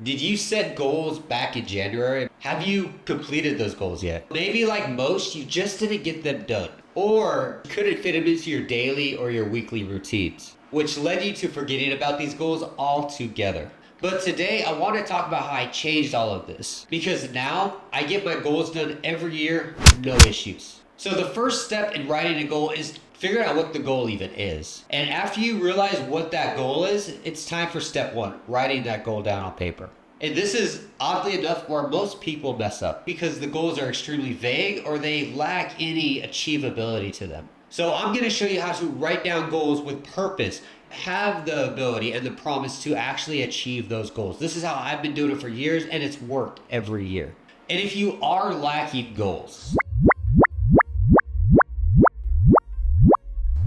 Did you set goals back in January? Have you completed those goals yet? Maybe like most, you just didn't get them done. Or couldn't fit them into your daily or your weekly routines, which led you to forgetting about these goals altogether. But today I want to talk about how I changed all of this, because now I get my goals done every year, no issues. So the first step in writing a goal is figure out what the goal even is. And after you realize what that goal is, it's time for step one, writing that goal down on paper. And this is oddly enough where most people mess up, because the goals are extremely vague or they lack any achievability to them. So I'm going to show you how to write down goals with purpose, have the ability and the promise to actually achieve those goals. This is how I've been doing it for years, and it's worked every year. And if you are lacking goals,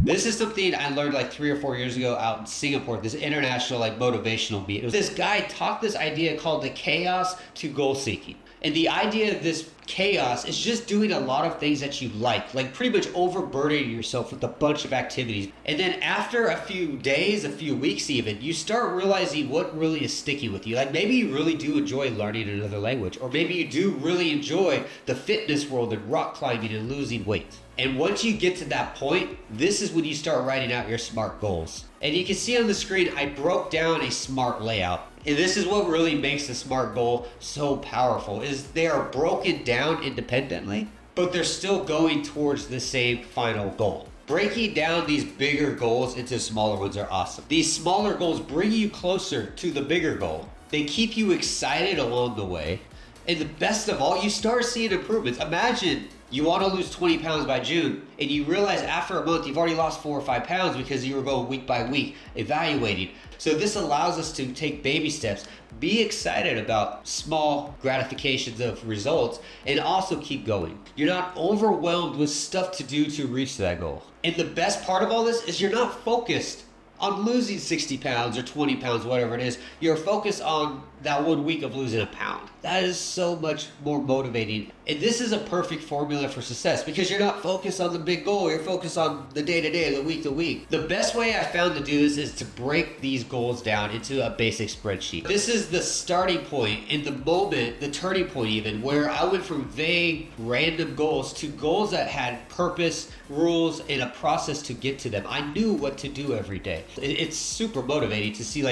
this is something I learned like 3 or 4 years ago out in Singapore, this international like motivational meet. This guy taught this idea called the chaos to goal seeking. And the idea of this chaos is just doing a lot of things that you like pretty much overburdening yourself with a bunch of activities. And then after a few days, a few weeks even, you start realizing what really is sticking with you. Like maybe you really do enjoy learning another language, or maybe you do really enjoy the fitness world and rock climbing and losing weight. And once you get to that point, this is when you start writing out your SMART goals. And you can see on the screen, I broke down a SMART layout. And this is what really makes the SMART goal so powerful, is they are broken down independently, but they're still going towards the same final goal. Breaking down these bigger goals into smaller ones are awesome. These smaller goals bring you closer to the bigger goal. They keep you excited along the way. And the best of all, you start seeing improvements. Imagine you want to lose 20 pounds by June, and you realize after a month you've already lost 4 or 5 pounds because you were going week by week evaluating. So this allows us to take baby steps, be excited about small gratifications of results, and also keep going. You're not overwhelmed with stuff to do to reach that goal. And the best part of all this is you're not focused on losing 60 pounds or 20 pounds, whatever it is. You're focused on that 1 week of losing a pound. That is so much more motivating. And this is a perfect formula for success, because you're not focused on the big goal. You're focused on the day to day, the week to week. The best way I found to do this is to break these goals down into a basic spreadsheet. This is the starting point, in the moment, the turning point even, where I went from vague, random goals to goals that had purpose, rules, and a process to get to them. I knew what to do every day. It's super motivating to see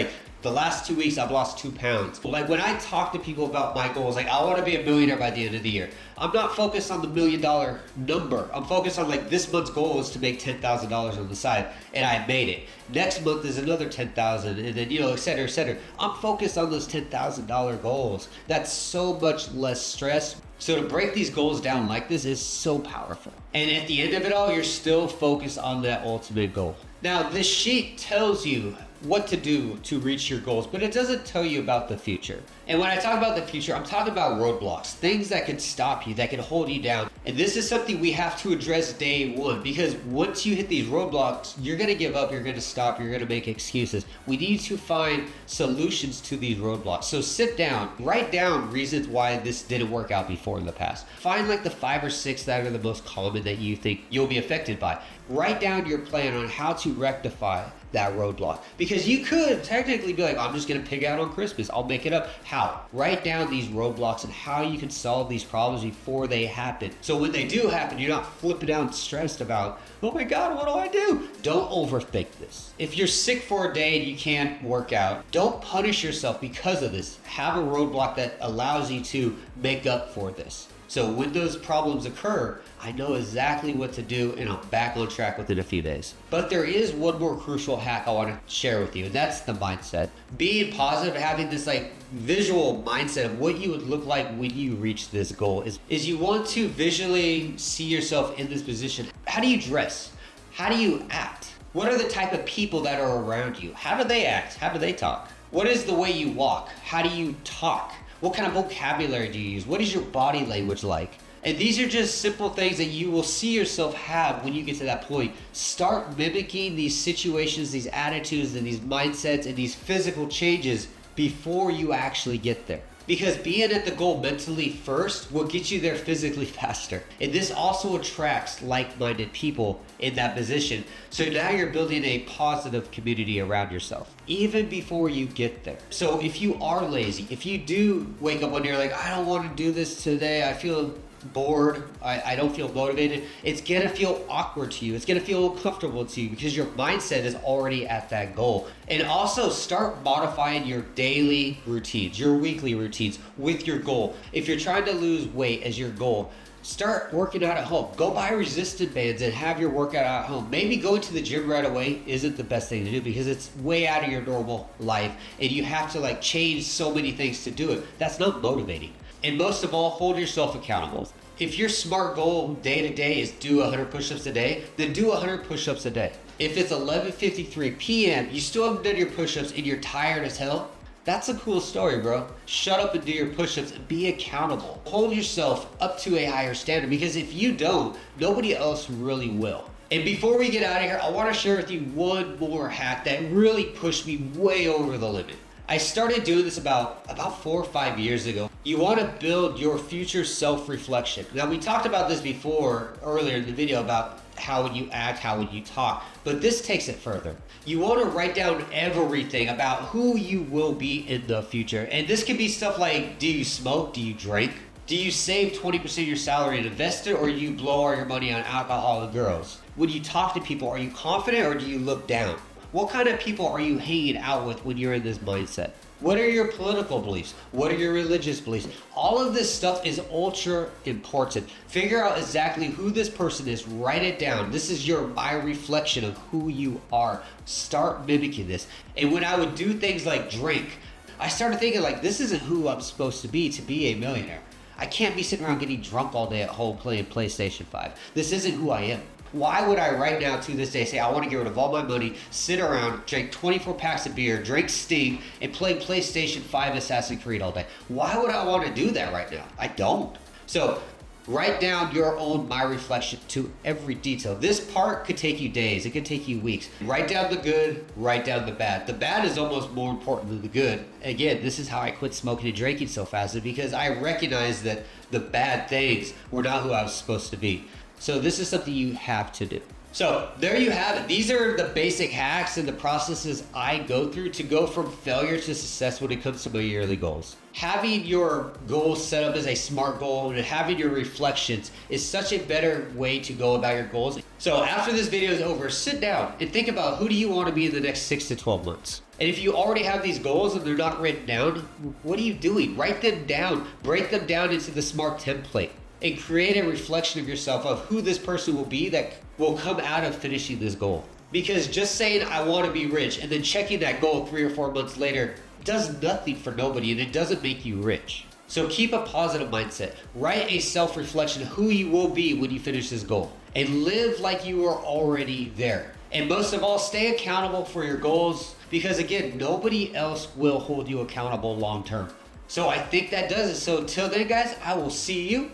the last 2 weeks I've lost 2 pounds. Like when I talk to people about my goals, like I want to be a millionaire by the end of the year, I'm not focused on the $1 million number. I'm focused on this month's goal is to make $10,000 on the side, and I made it. Next month is another 10,000, and then et cetera, et cetera. I'm focused on those $10,000 goals. That's so much less stress. So to break these goals down like this is so powerful. And at the end of it all, you're still focused on that ultimate goal. Now, this sheet tells you what to do to reach your goals, but it doesn't tell you about the future. And when I talk about the future, I'm talking about roadblocks, things that can stop you, that can hold you down. And this is something we have to address day one, because once you hit these roadblocks, you're going to give up, you're going to stop, you're going to make excuses. We need to find solutions to these roadblocks. So sit down, write down reasons why this didn't work out before in the past. Find the 5 or 6 that are the most common that you think you'll be affected by. Write down your plan on how to rectify that roadblock, because you could technically be like, I'm just going to pig out on Christmas. I'll make it up. How? Write down these roadblocks and how you can solve these problems before they happen. So when they do happen, you're not flipping out and stressed about, oh my God, what do I do? Don't overthink this. If you're sick for a day and you can't work out, don't punish yourself because of this. Have a roadblock that allows you to make up for this. So when those problems occur, I know exactly what to do, and I'm back on track within a few days. But there is one more crucial hack I want to share with you, and that's the mindset. Being positive, having this visual mindset of what you would look like when you reach this goal is you want to visually see yourself in this position. How do you dress? How do you act? What are the type of people that are around you? How do they act? How do they talk? What is the way you walk? How do you talk? What kind of vocabulary do you use? What is your body language like? And these are just simple things that you will see yourself have when you get to that point. Start mimicking these situations, these attitudes, and these mindsets, and these physical changes before you actually get there. Because being at the goal mentally first will get you there physically faster. And this also attracts like-minded people in that position. So now you're building a positive community around yourself, even before you get there. So if you are lazy, if you do wake up one day, you're like, I don't want to do this today, I feel bored, I don't feel motivated, it's gonna feel awkward to you, it's gonna feel uncomfortable to you because your mindset is already at that goal. And also start modifying your daily routines, your weekly routines with your goal. If you're trying to lose weight as your goal, start working out at home. Go buy resistant bands and have your workout at home. Maybe going to the gym right away isn't the best thing to do because it's way out of your normal life and you have to like change so many things to do it. That's not motivating. And most of all, hold yourself accountable. If your SMART goal day to day is do 100 push-ups a day, then do 100 push-ups a day. If it's 11:53 p.m., you still haven't done your push-ups and you're tired as hell, that's a cool story, bro. Shut up and do your push-ups and be accountable. Hold yourself up to a higher standard because if you don't, nobody else really will. And before we get out of here, I want to share with you one more hack that really pushed me way over the limit. I started doing this about 4 or 5 years ago. You want to build your future self-reflection. Now, we talked about this before earlier in the video about how would you act, how would you talk, but this takes it further. You want to write down everything about who you will be in the future. And this can be stuff like, do you smoke? Do you drink? Do you save 20% of your salary and invest it, or do you blow all your money on alcohol and girls? When you talk to people, are you confident or do you look down? What kind of people are you hanging out with when you're in this mindset? What are your political beliefs? What are your religious beliefs? All of this stuff is ultra important. Figure out exactly who this person is. Write it down. This is my reflection of who you are. Start mimicking this. And when I would do things like drink, I started thinking like, this isn't who I'm supposed to be a millionaire. I can't be sitting around getting drunk all day at home playing PlayStation 5. This isn't who I am. Why would I right now to this day say I want to get rid of all my money, sit around, drink 24 packs of beer, drink Sting, and play PlayStation 5 Assassin's Creed all day? Why would I want to do that right now? I don't. So write down your own my reflection to every detail. This part could take you days. It could take you weeks. Write down the good, write down the bad. The bad is almost more important than the good. Again, this is how I quit smoking and drinking so fast, because I recognized that the bad things were not who I was supposed to be. So this is something you have to do. So there you have it. These are the basic hacks and the processes I go through to go from failure to success when it comes to my yearly goals. Having your goals set up as a SMART goal and having your reflections is such a better way to go about your goals. So after this video is over, sit down and think about who do you want to be in the next 6 to 12 months. And if you already have these goals and they're not written down, what are you doing? Write them down. Break them down into the SMART template. And create a reflection of yourself of who this person will be that will come out of finishing this goal. Because just saying I want to be rich and then checking that goal 3 or 4 months later does nothing for nobody, and it doesn't make you rich. So keep a positive mindset. Write a self-reflection of who you will be when you finish this goal. And live like you are already there. And most of all, stay accountable for your goals, because again, nobody else will hold you accountable long term. So I think that does it. So until then, guys, I will see you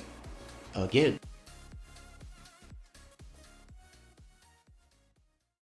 again.